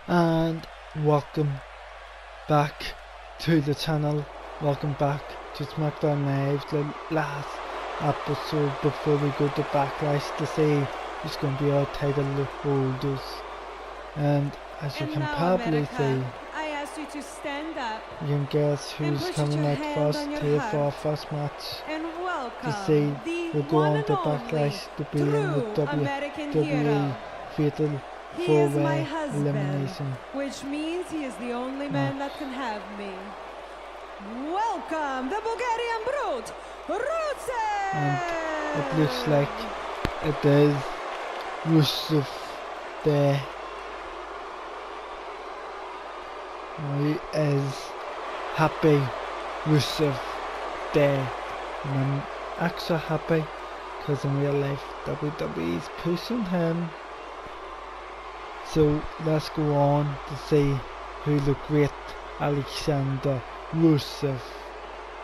And welcome back to the channel, welcome back to SmackDown Live, the last episode before we go to Backlash to see who's going to be our title holders. And as you can probably see, I ask you to stand up. You can guess who's coming out first here for our first match. And welcome To see who'll go on to Backlash to be in the WWE Fatal He is my 4-way husband, elimination. which means he is the only man that can have me. Welcome, the Bulgarian Brute, rusev! And it looks like it is Rusev there. He is happy Rusev there. And I'm actually happy because in real life WWE is pushing him. So let's go on to see who the great Alexander Rusev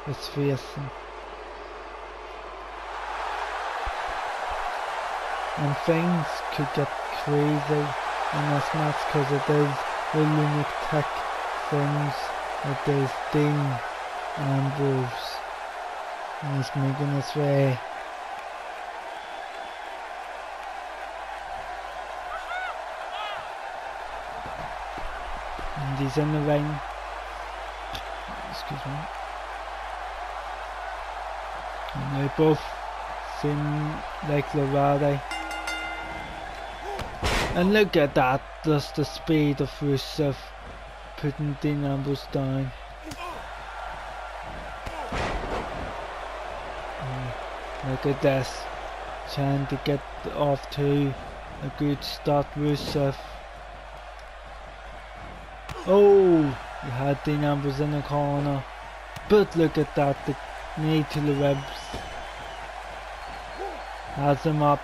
is facing. And things could get crazy in this match because it is the lunatic things. It is Dean Ambrose. And he's making his way. And he's in the ring. Excuse me. And they both seem like they're ready. And look at that, just the speed of Rusev putting Dean Ambrose down. Look at this, trying to get off to a good start, Rusev. Oh, he had Dean Ambrose in the corner, but look at that, the knee to the ribs. Has him up,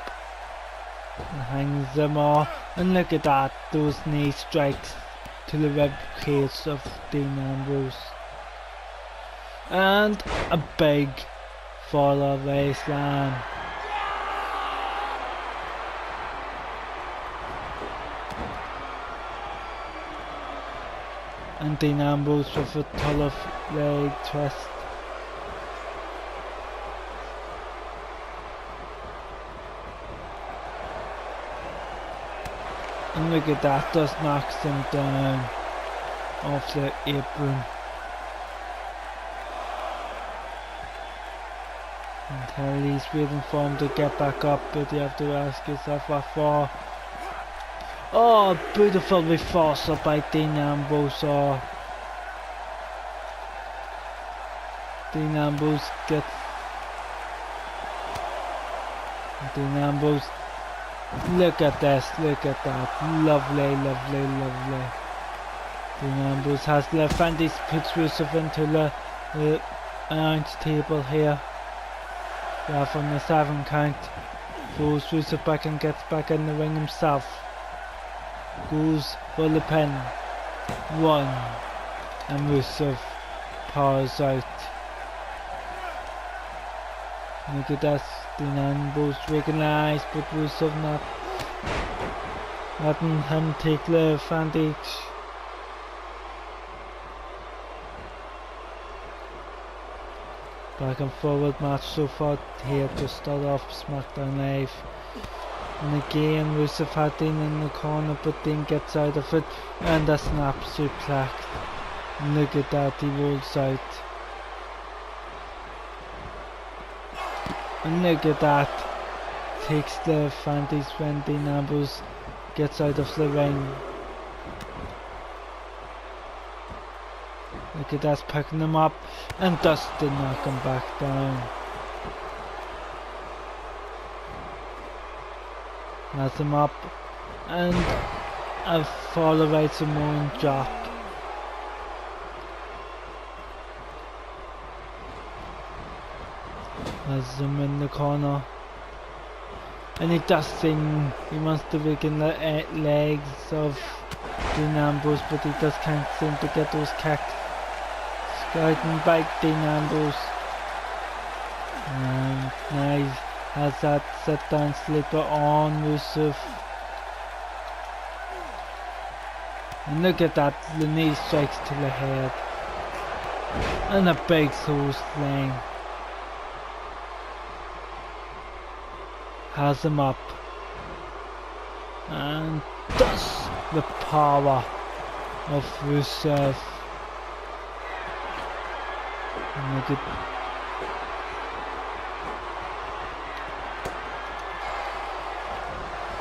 and hangs him off, and look at that, those knee strikes to the rib cage of Dean Ambrose. And a big fall-away slam. And Dean Ambrose with a tough leg twist. And look at that, just knocks him down off the apron. Until he's waiting for him to get back up, but you have to ask yourself what for. Oh, beautiful reversal by Dean Ambrose. Oh. Dean Ambrose gets... Dean Ambrose... Look at this, look at that. Lovely, lovely, lovely. Dean Ambrose has left and he puts Rusev into the announce table here. Yeah, from the 7 count. Throws Rusev back and gets back in the ring himself. Goes for the pin. 1. And Rusev powers out. Look at that. Dean Ambrose recognized, but Rusev not letting him take the advantage. Back and forward match so far here to start off SmackDown Live. And again Rusev had Dean in the corner, but Dean gets out of it and a snap suplex. And look at that, he rolls out. And look at that, takes the advantage when Dean Ambrose gets out of the ring. Look at that, picking him up and just did knock him back down. Has him up and a fall away Samoan drop. Has him in the corner. And he does sing, he wants to weaken the legs of Dean Ambrose, but he just can't seem to get those kicks. Striding back Dean Ambrose. And now he has that sit down sleeper on Rusev. And look at that, the knee strikes to the head. And a big toe slam. Has him up. And does the power of Rusev. And look at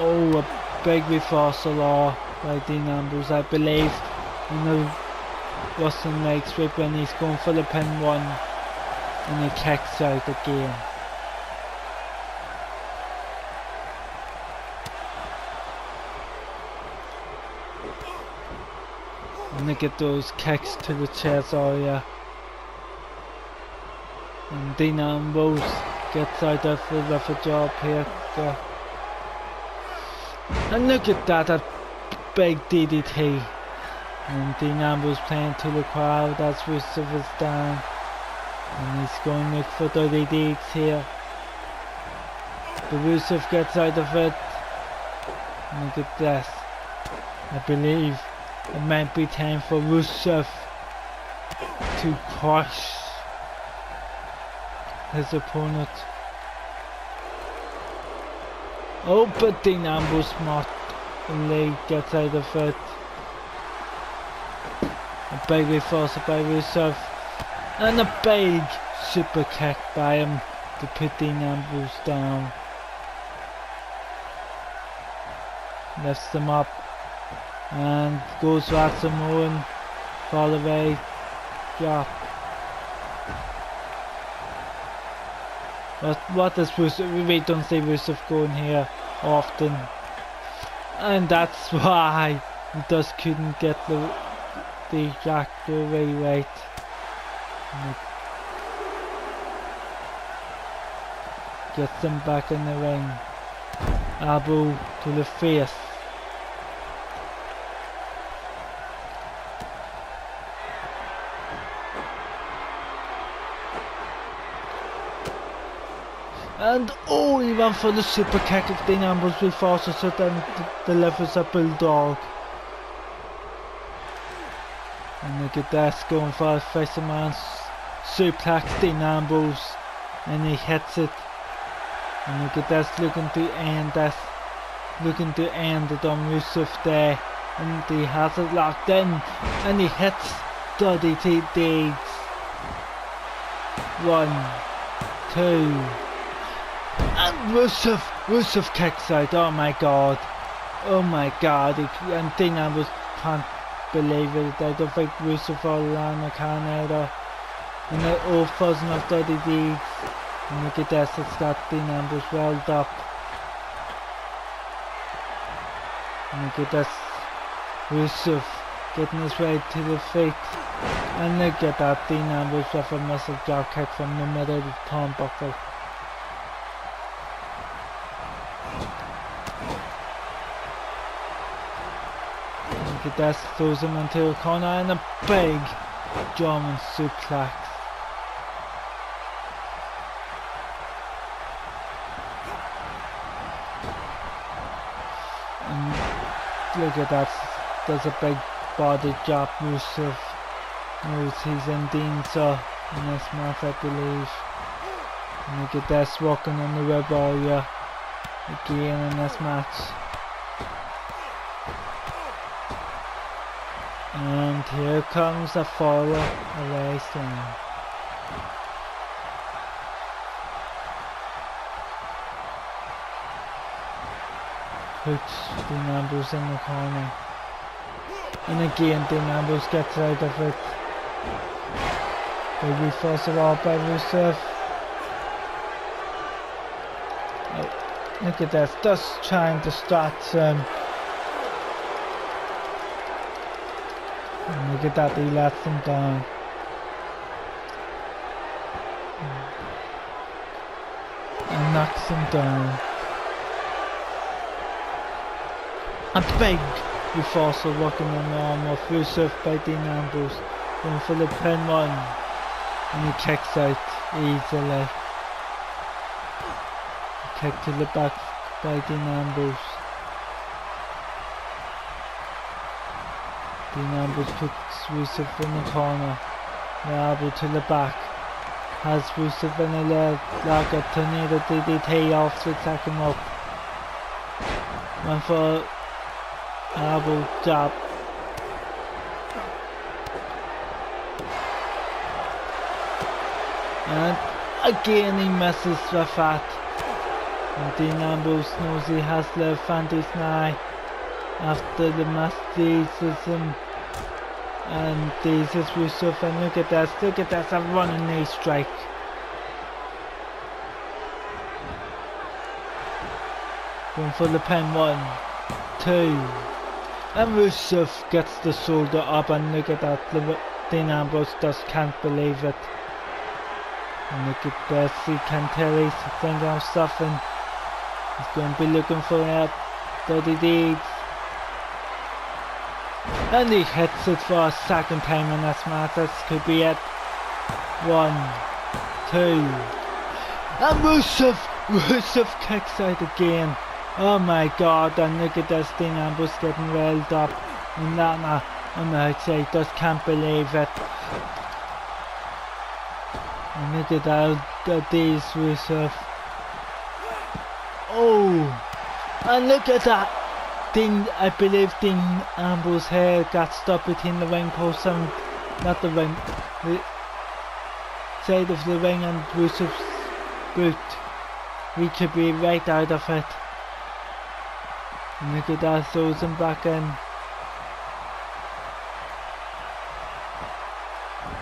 oh, a big reversal by Dean Ambrose, I believe, in the Russian leg sweep when he's going for the pin one and he kicks out again. And look at those kicks to the chest area. And Dean Ambrose gets out of the rougher job here. And look at that, a big DDT. And Dean Ambrose playing to the crowd as Rusev is down. And he's going to look for dirty deeds here. But Rusev gets out of it. And look at this. I believe it might be time for Rusev to crush his opponent. Oh, but Dean Ambrose smartly gets out of it. A big reversal by Rusev. And a big super kick by him to put Dean Ambrose down. Lifts him up. And goes for that Samoan. Fall away. Drop. What does Rusev? We really don't see Rusev going here often, and that's why he just couldn't get the trajectory right. Gets him back in the ring. Elbow to the face. And oh, he went for the super kick of Dean Ambrose reverses it and delivers a bulldog. And look at this, going for a fisherman's suplex, Dean Ambrose, and he hits it. And look at this, looking to end it on Rusev there, and he has it locked in, and he hits Dirty Deeds. 1, 2. And Rusev kicks out. Oh my god. And Dean Ambrose can't believe it. I don't think Rusev or Lana can either. And they're all fuzzing of Dirty Deeds. And look at this, it's got Dean Ambrose rolled up. And look at this, Rusev getting his way to the feet. And look at that, Dean Ambrose with a massive drop kick from the middle of the turnbuckle. Look at this, throws him into a corner and a big German suplex. And look at that, there's a big body drop. Rusev knows he's in danger in this match, I believe. And look at this, walking on the rib area again in this match. And here comes a follow away slam. Puts Dean Ambrose in the corner. And again Dean Ambrose gets out of it. Big reversal out by Rusev. Oh, look at this, just trying to distract him. And look at that, he lets him down. And knocks him down. A big reversal working on the arm of Rusev by Dean Ambrose. Going for the pin one. And he kicks out easily. Kick to the back by Dean Ambrose. Dean Ambrose puts Rusev in the corner. The elbow to the back. Has Rusev in a leg lock up tornado DDT off to attack him up. Went for elbow jab. And again he misses the fat. And Dean Ambrose knows he has the advantage now after the masticism. And this is Rusev, and look at this, a running knee strike. Going for the pin, 1, 2. And Rusev gets the shoulder up, and look at that, Dean Ambrose just can't believe it. And look at this, he can tell he's thinking of something. He's going to be looking for that dirty deeds. And he hits it for a second time in this match. This could be it. 1, 2. And Rusev kicks out again. Oh my god, and look at this, Dean Ambrose getting railed up. And Lana on the outside just can't believe it. And look at that, these Rusev. Oh, and look at that. I believe Dean Ambrose's hair got stuck between the ring post and not the ring, the side of the ring and Rusev's boot. We could be right out of it. And look at that, throws him back in.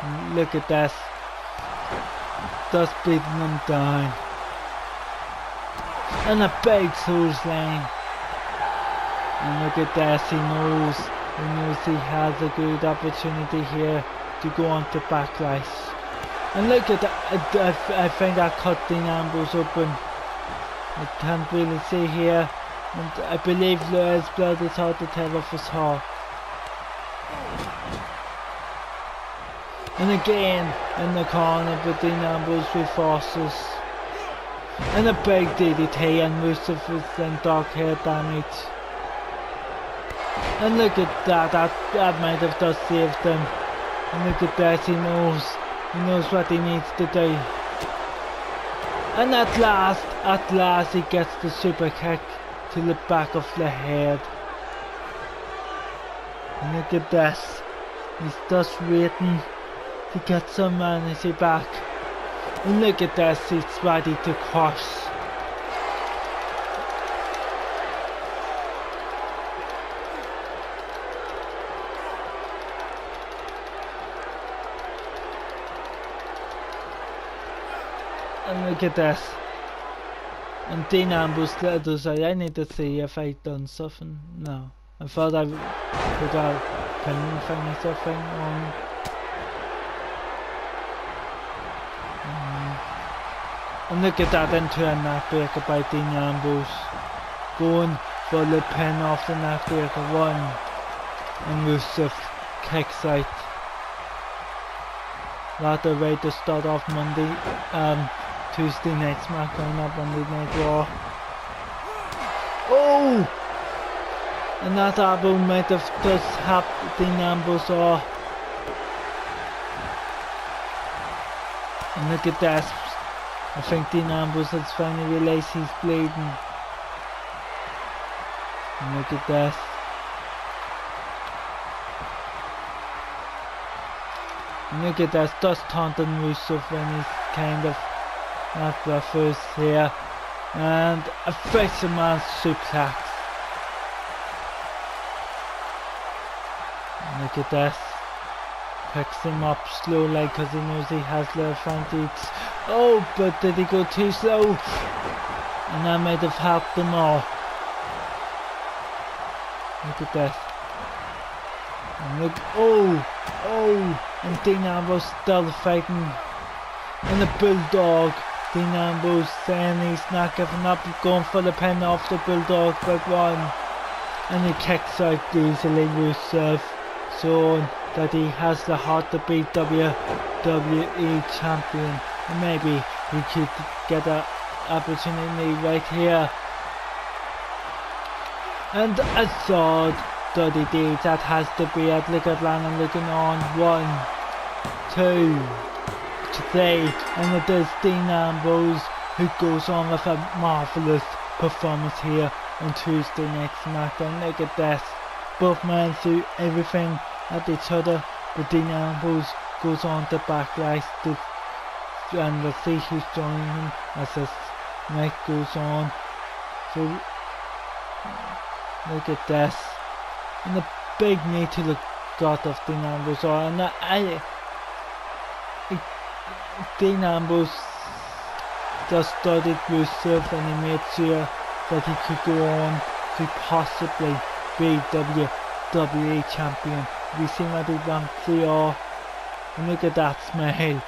And look at this. Just beating him down. And a big clothesline. And look at this, he knows he has a good opportunity here to go on to backlash. And look at that, I think I cut Dean Ambrose open. I can't really see here. And I believe Laura's blood is hard to tell if it's hot. And again in the corner, but Dean Ambrose reforces. And a big DDT, and Rusev is then dog hair damage. And look at that might have just saved him. And look at this, he knows what he needs to do. And at last he gets the super kick to the back of the head. And look at this, he's just waiting to get some energy back. And look at this, he's ready to crush. And look at this. And Dean Ambrose does I need to see if I done something. No. I thought I could have pinning thing or something on. And look at that into a neckbreaker by Dean Ambrose. Going for the pin off the neckbreaker, 1. And Rusev kicks out. That's the way to start off Monday, Tuesday night SmackDown, not Monday Night Raw. Oh! And that elbow might have just helped Dean Ambrose off. And look at this. I think Dean Ambrose has finally realized he's bleeding. And look at this. And look at this, just taunting Rusev when he's kind of not the first here. And a fisherman's suplex. And look at this. Picks him up slowly because he knows he has the advantage. Oh, but did he go too slow? And that might have helped them all. Look at this. And look, oh, and Dean Ambrose still fighting. And the Bulldog, Dean Ambrose saying he's not giving up, going for the pin off the Bulldog, big 1. And he kicks out easily Rusev, showing that he has the heart to be WWE champion. And maybe he could get an opportunity right here. And a sword study deeds. That has to be it. Look at Lana looking on. 1, 2, 3. And it is Dean Ambrose who goes on with a marvellous performance here on Tuesday Night SmackDown. Look at this. Both men threw everything at each other, but Dean Ambrose goes on to backlash and we'll see who's joining him as this night goes on. So look at this. And the big knee to the gut of Dean Ambrose. And Dean Ambrose just studied Rusev and he made sure that he could go on to possibly be WWE champion. We've seen that he went through. And look at that smile.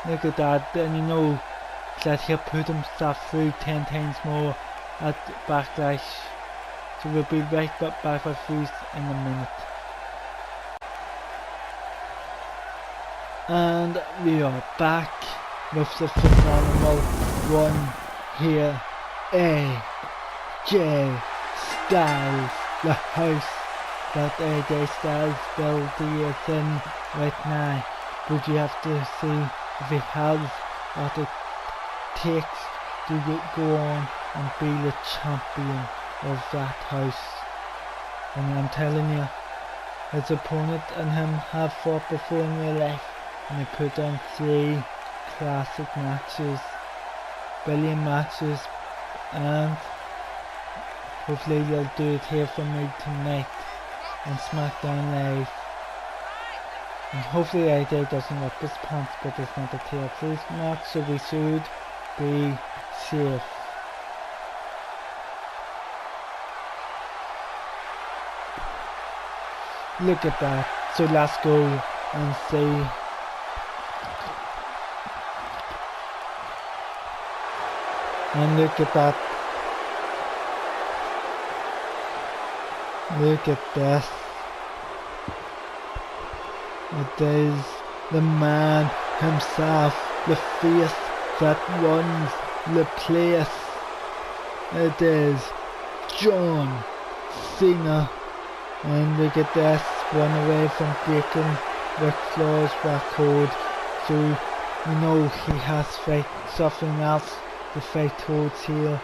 Look at that, and you know that he'll put himself through 10 times more at Backlash. So we'll be right back with Reese in a minute. And we are back with the phenomenal one here. AJ Styles, the house that AJ Styles build is in right now. But you have to see if he has what it takes to go on and be the champion of that house. And I'm telling you, his opponent and him have fought before in real life, and they put on 3 classic matches, brilliant matches, and hopefully they'll do it here for me tonight on SmackDown Live. And hopefully AJ doesn't rip his pants, but it's not a TLC match, so we should be safe. Look at that. So let's go and see. And look at that. Look at this. It is the man himself, the face that runs the place. It is John Cena. And look at this, run away from breaking Ric Flair's record. So you know he has something else to fight towards here.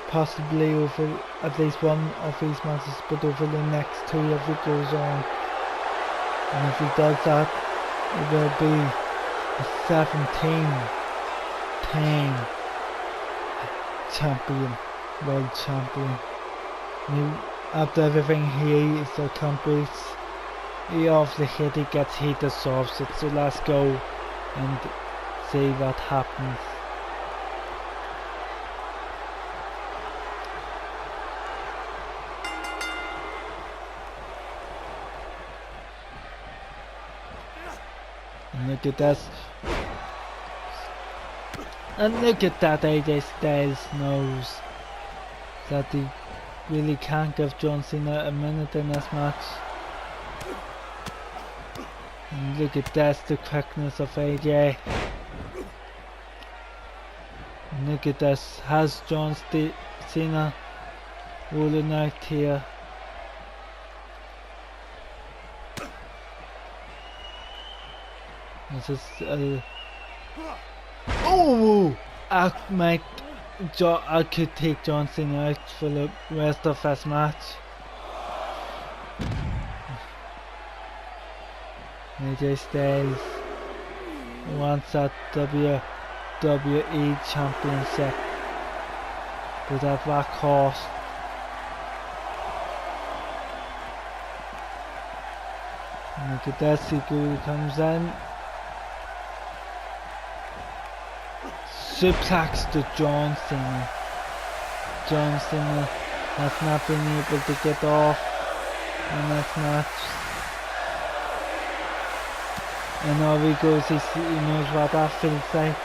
Possibly over at least one of these matches, but over the next 2 if it goes on. And if he does that, it will be a 17-time champion, world champion. After everything he is accomplished, he obviously hit, he gets, he deserves it. So let's go and see what happens. And look at this. And look at that, AJ Styles knows that he really can't give John Cena a minute in this match. And look at this, the quickness of AJ. And look at this, has John Cena rolling out here. This is oh! I could take John Cena out for the rest of this match. AJ Styles wants that WWE Championship, but at what cost? And look at this, he comes in. Suplex to John Cena. John Cena has not been able to get off in this match. And now he goes, he knows what that feels like.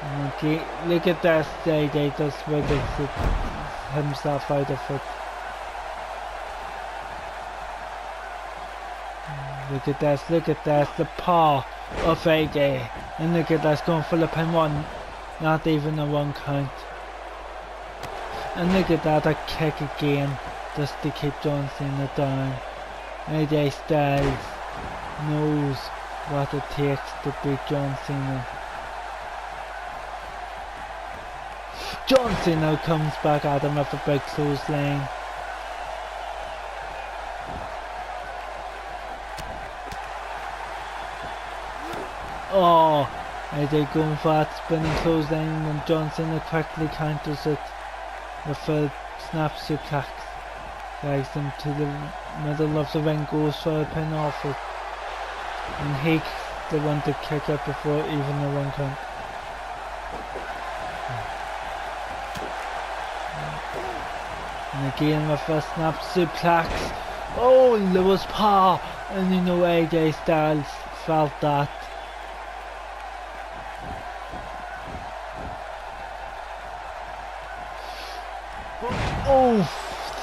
And okay, look at this, AJ just wiggles himself out of it. Look at this, the paw of AJ. And look at this, going for the pin 1, not even a 1 count. And look at that, a kick again, just to keep John Cena down. AJ Styles knows what it takes to beat John Cena. John Cena comes back at him with a big clothesline. Oh, AJ going for that spinning clothesline and John Cena quickly counters it with a snap suplex. Drags him to the middle of the ring, goes for a pin off it. And he the one to kick it before even the 1 count. And again with a snap suplex. Oh, Lewis paw, and you know AJ Styles felt that. Oh,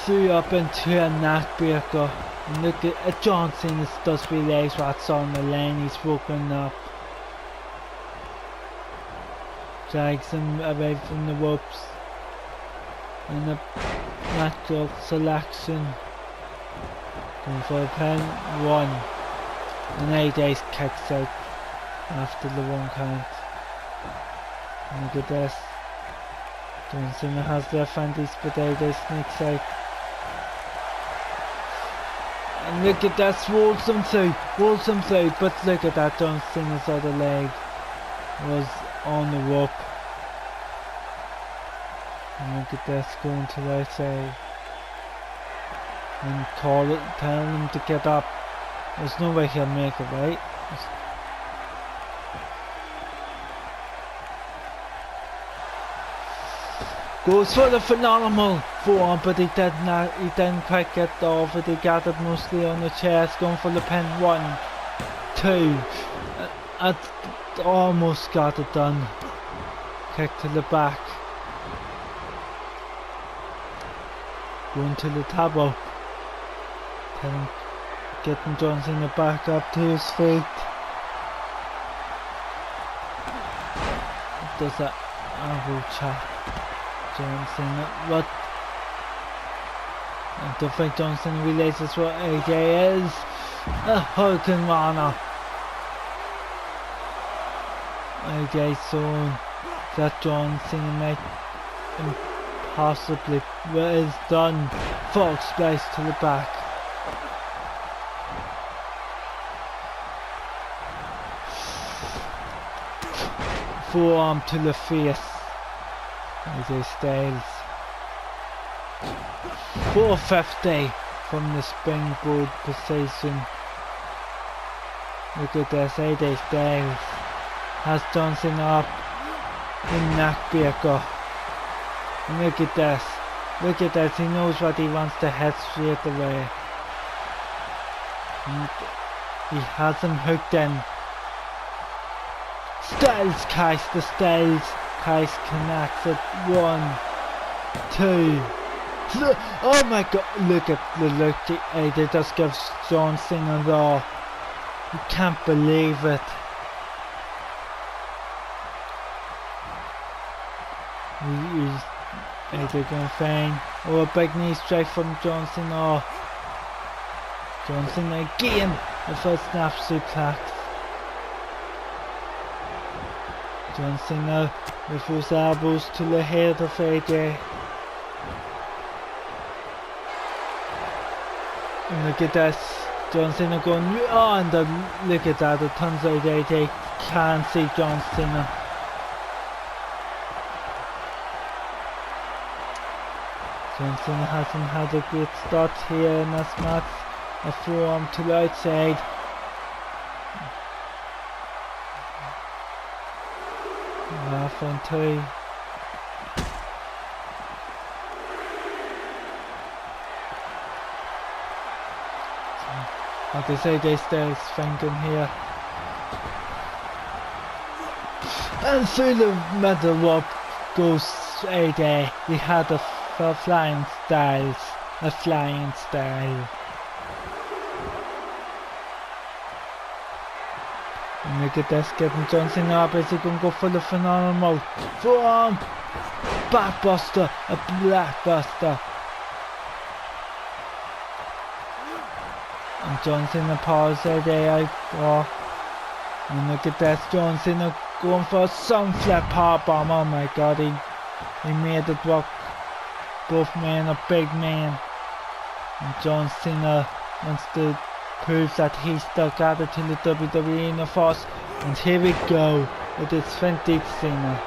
threw up into a neckbreaker. And look at John Cena does realise what's on the line. He's woken up. Drags him away from the ropes. And a natural selection. Going for a pin. 1. And AJ kicks out after the 1 count. And look at this. John Cena has the advantage, but AJ sneaks out. And look at that, rolls him through, but look at that, John Cena's other leg was on the rope. And look at this, going to the outside. And telling him to get up. There's no way he'll make it, right? Goes for the phenomenal forearm, but he didn't quite get off it. He got it mostly on the chest, going for the pin. 1, 2, almost got it done. Kick to the back. Going to the table. Getting John Cena back up to his feet. Does that elbow chop. John Cena, what? I don't think John Cena realizes what AJ is. A Hurricane Rana. AJ showing that John Cena might impossibly what is done. Frog splash to the back. Forearm to the face. AJ Styles. 450 from the springboard position. Look at this, AJ Styles has John Cena up in neckbreaker. And look at this, he knows what he wants to hit straight away. And he has him hooked in. Styles cast the Styles. Case connects it. 1, 2. Oh my god, look at the look. They just gives John Cena the. You can't believe it. They're going fine. Oh, a big knee strike from John Cena. John Cena again. The first snap suplex. John Cena with his elbows to the head of AJ. And look at this, John Cena going, oh, and look at that, it turns out AJ can't see John Cena. John Cena hasn't had a great start here in this match. A forearm to the outside. Half on 2. Like I say, AJ Styles thinking here. And through the middle rope goes AJ. He had a flying Styles. A flying style. And look at this, getting John Cena up. Is he going to go for the phenomenal forearm? backbuster, a blackbuster. And John Cena paused there. And look at that, John Cena going for a sunflap powerbomb. Oh my god, he made it work. Both men are big men. And John Cena wants to prove that he's still got it to the WWE Universe. And here we go with his vintage Cena.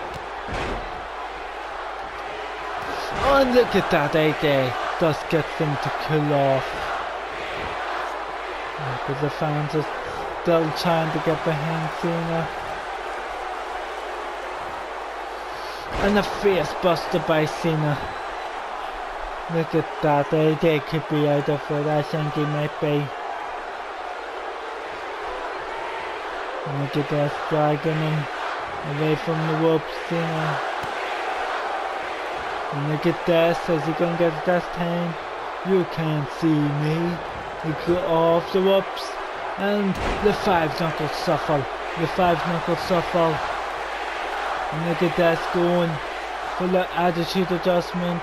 Oh, and look at that, AJ just gets him to kill off. But the fans are still trying to get behind Cena. And a face buster by Cena. Look at that, AJ could be out of it. I think he might be. And look at that, dragging him away from the ropes, Cena. And look at this, is he gonna get it this time? You can't see me. He got off the ropes. And the 5-knuckle shuffle. The 5-knuckle shuffle. And look at this going for the attitude adjustment.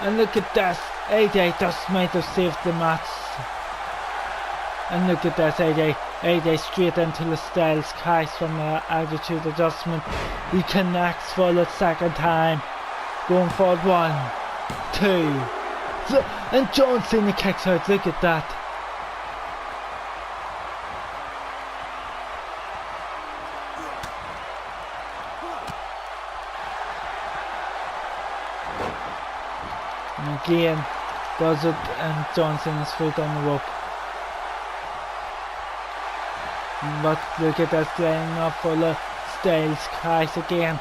And look at this. AJ just might have saved the match. And look at this, AJ straight into the Styles Clash from the attitude adjustment. He connects for the second time. Going forward, 1, 2, 3, and John Cena kicks out. Look at that. And again, does it, and John Cena's foot on the rope. But look at that, laying up for the Styles Clash again.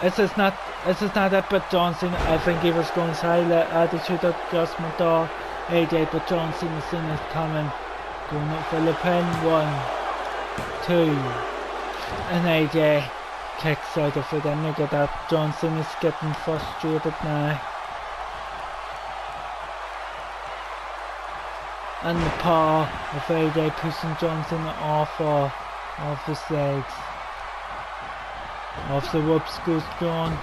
This is not it, but John Cena, I think he was going to say the attitude adjustment or AJ, but John Cena's coming. Going up for the pin, 1, 2, and AJ kicks out of it, and look at that, John Cena's getting frustrated now. And the paw of AJ pushing John Cena off his legs. Off the ropes goes John.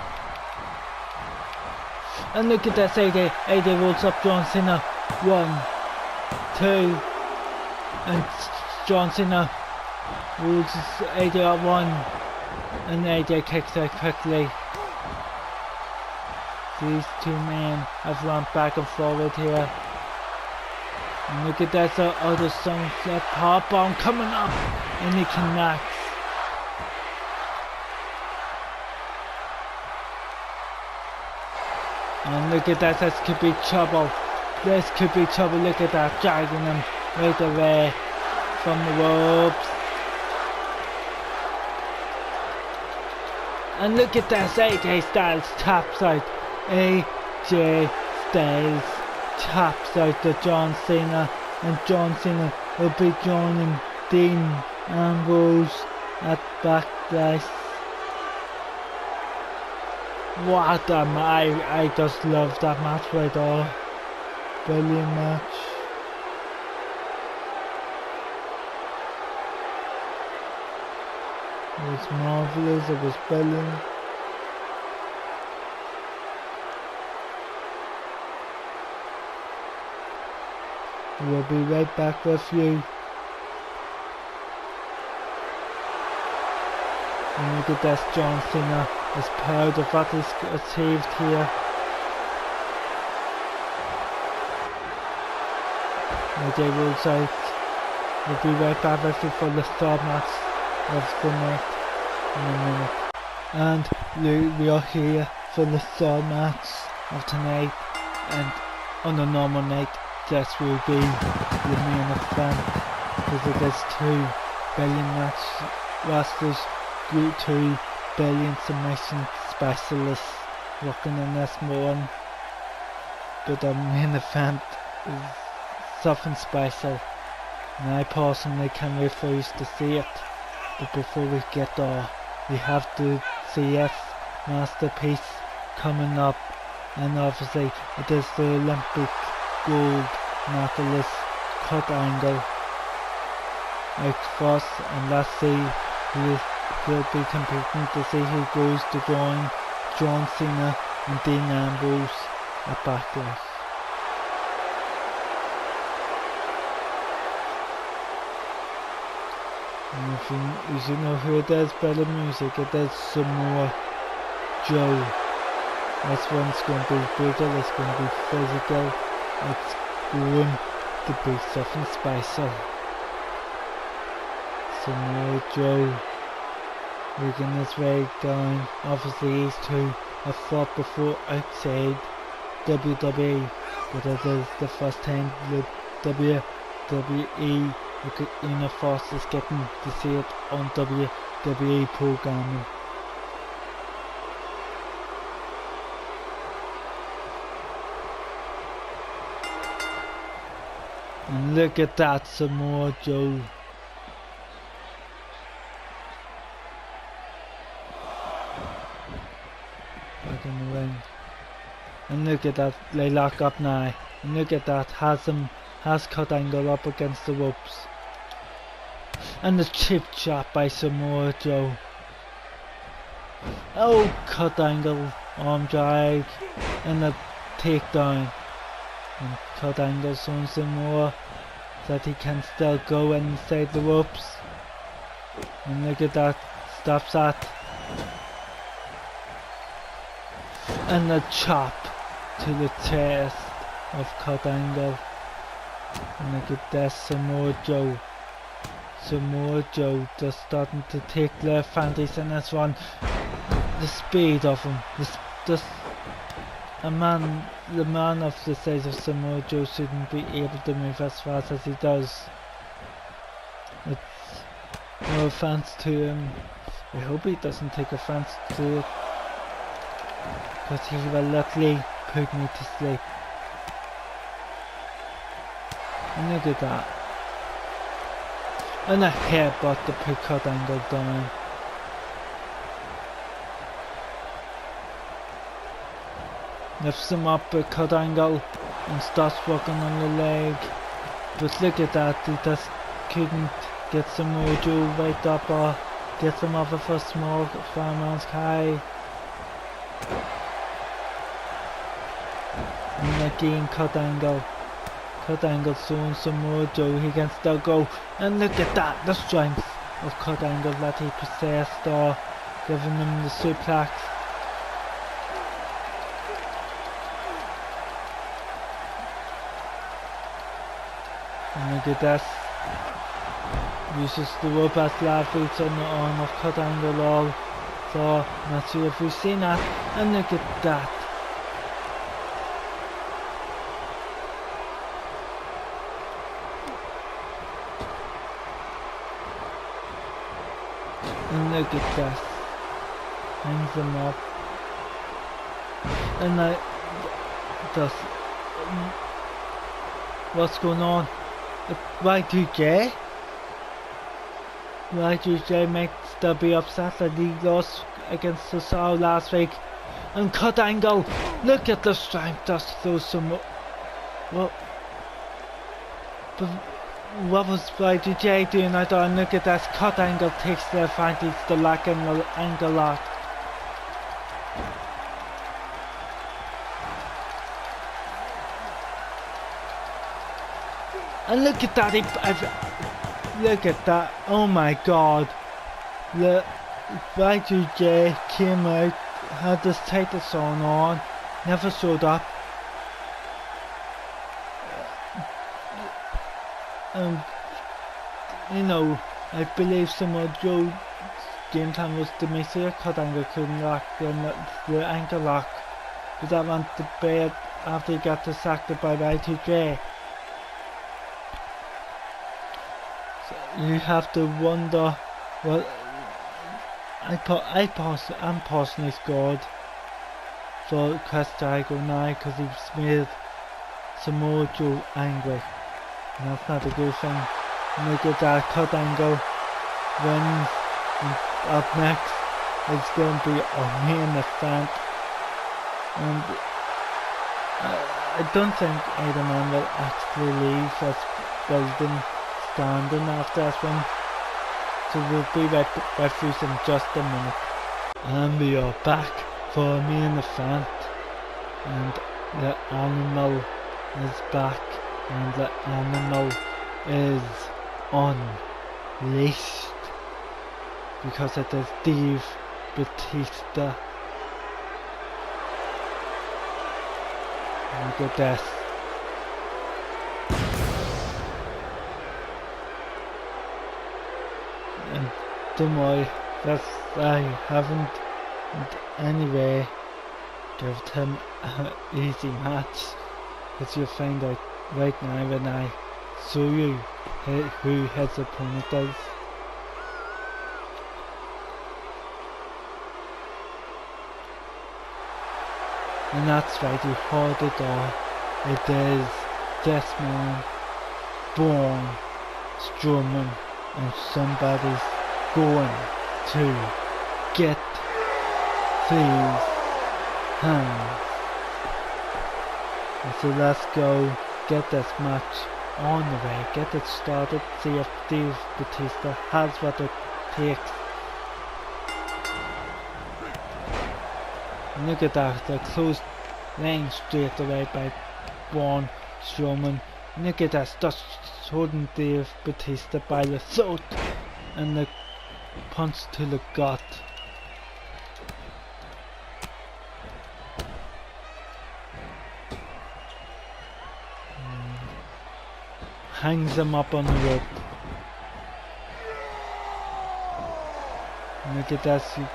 And look at this, AJ rolls up John Cena. 1, 2, and John Cena rolls AJ up 1, and AJ kicks out quickly. These two men have run back and forward here. And look at that, other sunflap powerbomb coming up, and he connects. And look at that, this could be trouble. This could be trouble, look at that, dragging him right away from the ropes. And look at this, AJ Styles taps out. AJ Styles taps out to John Cena, and John Cena will be joining Dean Ambrose at Backlash. What a match! I just love that match right there. Brilliant match. It was marvelous, it was brilliant. We'll be right back with you. And look at this, John Cena is proud of what he's achieved here. AJ rolls out. We'll be right back with you for the third match of the night in a minute. And we are here for the third match of tonight, and on a normal night this will be the main event, because it is 2 billion wrestlers, 2 billion submission specialists working in this one. But the main event is something special, and I personally can refuse to see it. But before we get there, we have to see this masterpiece coming up, and obviously it is the Olympic gold medalist Kurt Angle out first, and let's see who will be competing to see who goes to join John Cena and Dean Ambrose at Backlash. And if you should know who does better music, it is Samoa Joe. This one's going to be brutal, it's going to be physical, it's going to be something special. Samoa Joe making his way down. Obviously these two have fought before outside WWE, but it is the first time the WWE Uniforce is getting to see it on WWE programming. And look at that, Samoa Joe. Back in the ring. And look at that, they lock up now. And look at that, has Kurt Angle up against the ropes. And the chip shot by Samoa Joe. Oh, Kurt Angle, arm drag, and a takedown. And Kurt Angle showing Samoa that he can still go inside the ropes. And look at that, stops that. And a chop to the chest of Kurt Angle. And look at this, Samoa Joe. Samoa Joe just starting to take the advantage in this one. The speed of him, the man of the size of Samoa Joe shouldn't be able to move as fast as he does. It's no offense to him. I hope he doesn't take offense to it, because he will literally put me to sleep. And look at that. And a headbutt to put Kurt Angle down. Lifts him up with Kurt Angle and starts working on the leg. But look at that, he just couldn't get Samoa Joe right up or get him off of a small fireman's high. And again Kurt Angle. Kurt Angle showing Samoa Joe he can still go. And look at that, the strength of Kurt Angle that he possessed, or giving him the suplex. And look at this. Uses the rope as leverage on the arm of Kurt Angle all. So, not sure if we've seen that. And look at that. And look at this. Hangs him up. And I just what's going on? Y2J? Y2J might still be upset that he lost against Cesaro last week. And Kurt Angle, look at the strength, just throw some. What was Y2J doing out there? And look at this, Kurt Angle takes the advantage, the lock and the angle lock. And look at that, look at that, oh my god. The Y2J came out, had this title song on, never showed up. You know, I believe Samoa Joe's game time was to make sure Kurt Angle couldn't lock the ankle lock. But that went to bed after he got sacked by Y2J. You have to wonder, well, I'm personally scored for Chris Jericho now because he's made Samoa Joe angry, and that's not a good thing. Look at that, Kurt Angle wins, and up next it's going to be a main event, and I don't think either man will actually leave this building standing after this one, so we'll be right with you in just a minute. And we are back for me in the front, and the animal is back, and the animal is unleashed because it is Dave Bautista. Look at this. And don't worry, I haven't in any way given him an easy match, as you'll find out right now when I show you who his opponent is. And that's right, you heard it all. It is this man, Braun Strowman, and somebody's going to get these hands. And so let's go get this match on the way, get it started, see if Dave Bautista has what it takes. And look at that, the close line straight away by Braun Strowman. And look at that, just holding Dave Bautista by the throat, and the punch to the gut. Hangs him up on the rope. And look at that, you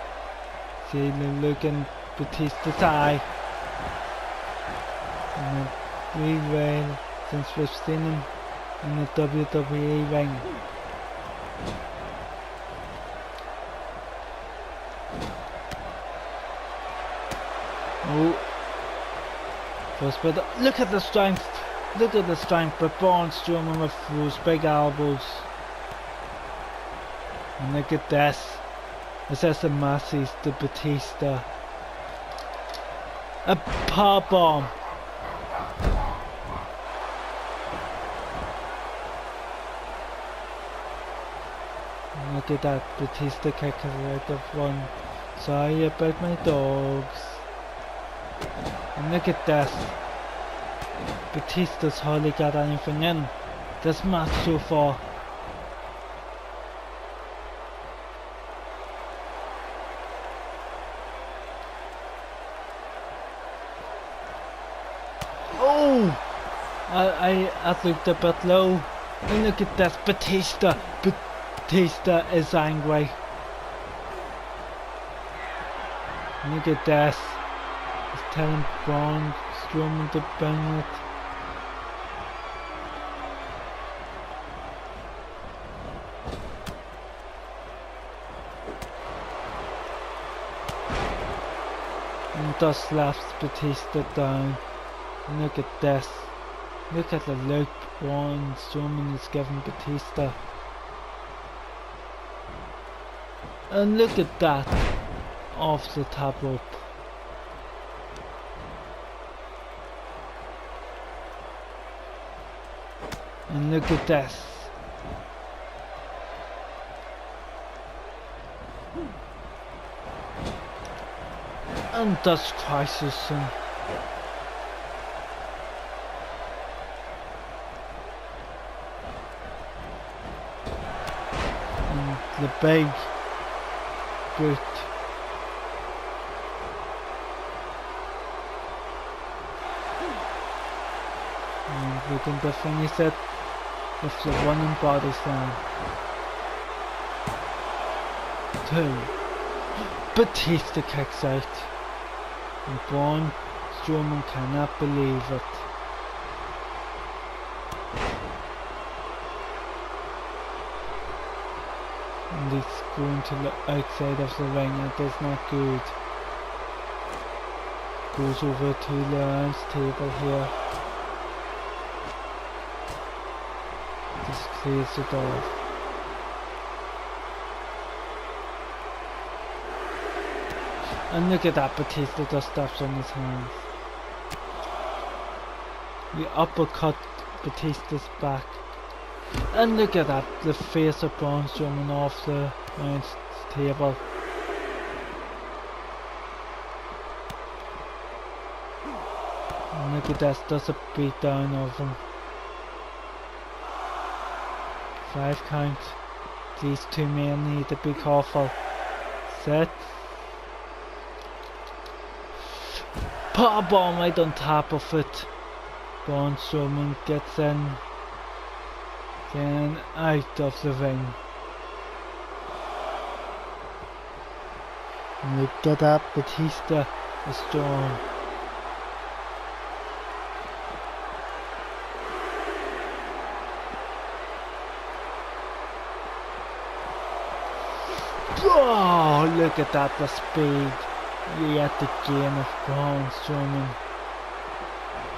see the look in Bautista's eye. And the way since we've seen him in the WWE ring. Oh, first, but look at the strength. Look at the strength, but Braun Strowman with those big elbows. And look at this. This is the masses to Bautista. A powerbomb. And look at that, Bautista kicking out of one. Sorry about my dogs. And look at this. Bautista's hardly got anything in this match so far. Oh! I looked a bit low. And look at this, Bautista. Bautista is angry. Look at this. He's telling Braun Strowman to bring it. And just slaps Bautista down. And look at this. Look at the look Braun Strowman is giving Bautista. And look at that. Off the top rope. And look at this. And that's crisis. And the big boot. And we can definitely set with the running body slam. 2. Bautista kicks out. And Braun Strowman cannot believe it. And he's going to the outside of the ring. It is not good. Goes over to the announce table here. Just clears it off. And look at that, Bautista just steps on his hands. The uppercut Bautista's back. And look at that, the face of Braun Strowman off the announce table. Look at that, does a beat down of him. 5 count. These two men need to be careful. Set. Power bomb right on top of it. Braun Strowman gets in. Then out of the ring. Look at that, Batista is strong. Oh, look at that, the speed. Yet again of Braun Strowman.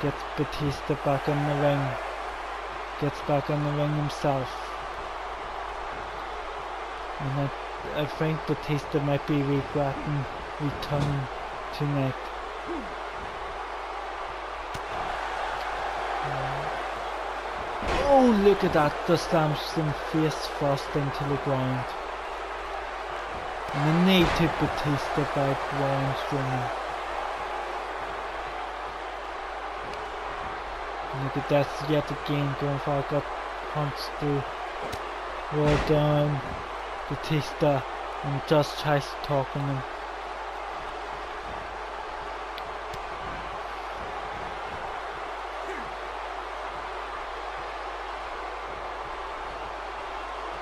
Gets Batista back in the ring. Gets back in the ring himself. And I think Batista might be regretting returning tonight. Oh, look at that, the slams him face first into the ground. And the knee to Batista by Braun Strowman. Look at that, yet again going for a gut punch to roll down Batista and just tries to talk him.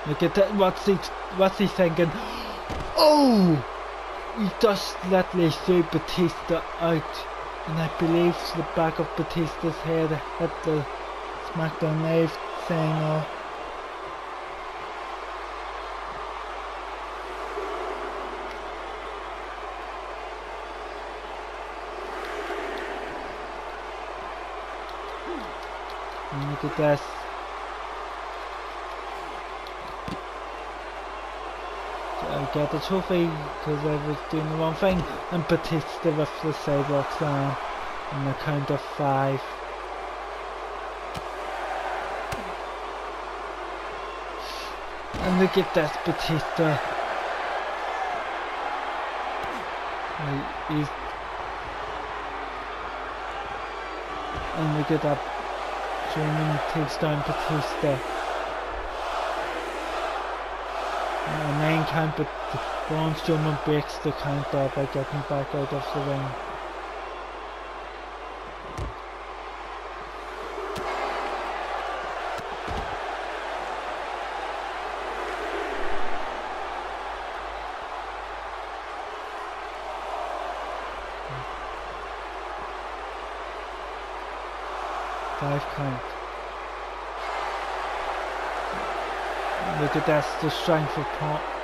Look at that, what's he thinking? Oh! He just literally threw Batista out, and I believe the back of Batista's head hit the SmackDown Live thing off. And look at this. I got the trophy because I was doing the wrong thing, and Batista with the sidewalk slam on the count of 5. And look at this, Batista. And look at that, Strowman takes down Batista. And 9 count, but Braun Strowman breaks the count up by getting back out of the ring. Five count. Look at that, the strength of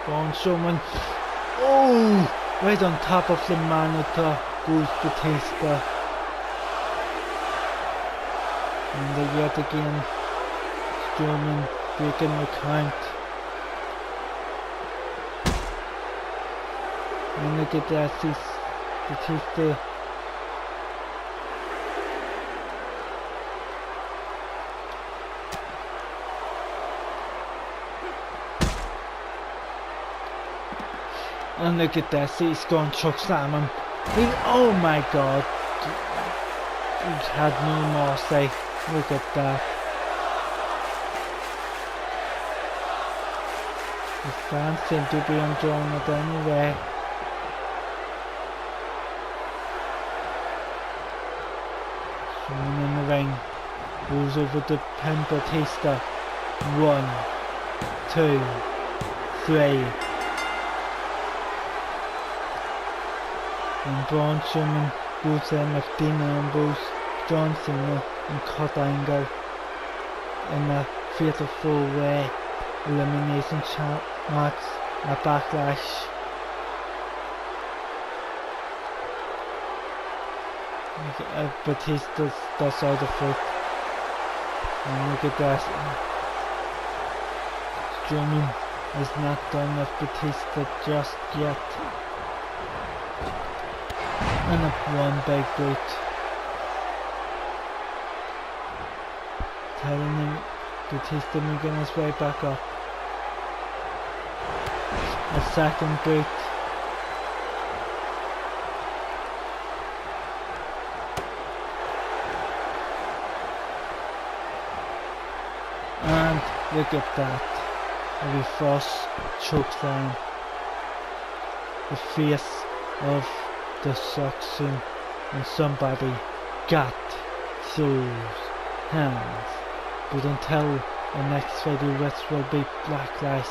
Braun Strowman. Oh! Right on top of the monitor goes Batista. And yet again, Strowman breaking the count. And look at that, Batista. And look at this, he's going to choke slam him. Oh my god. He had no mercy. Look at that. The fans seem to be enjoying it anyway. Strowman in the ring. Goes over to pin Batista. 1, 2, 3. And Braun Strowman goes in with Dean Ambrose, John Cena and Kurt Angle in a fatal 4-way elimination match at Backlash. Batista's just out of foot. And look at that. Strowman is not done with Batista just yet. And one big boot. Telling him Batista making his way back up. A second boot. Look at that. A reverse chokeline. The face of destruction, and somebody got those hands. But until the next video, which will be Black Lives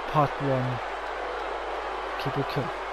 Part 1, keep it cool.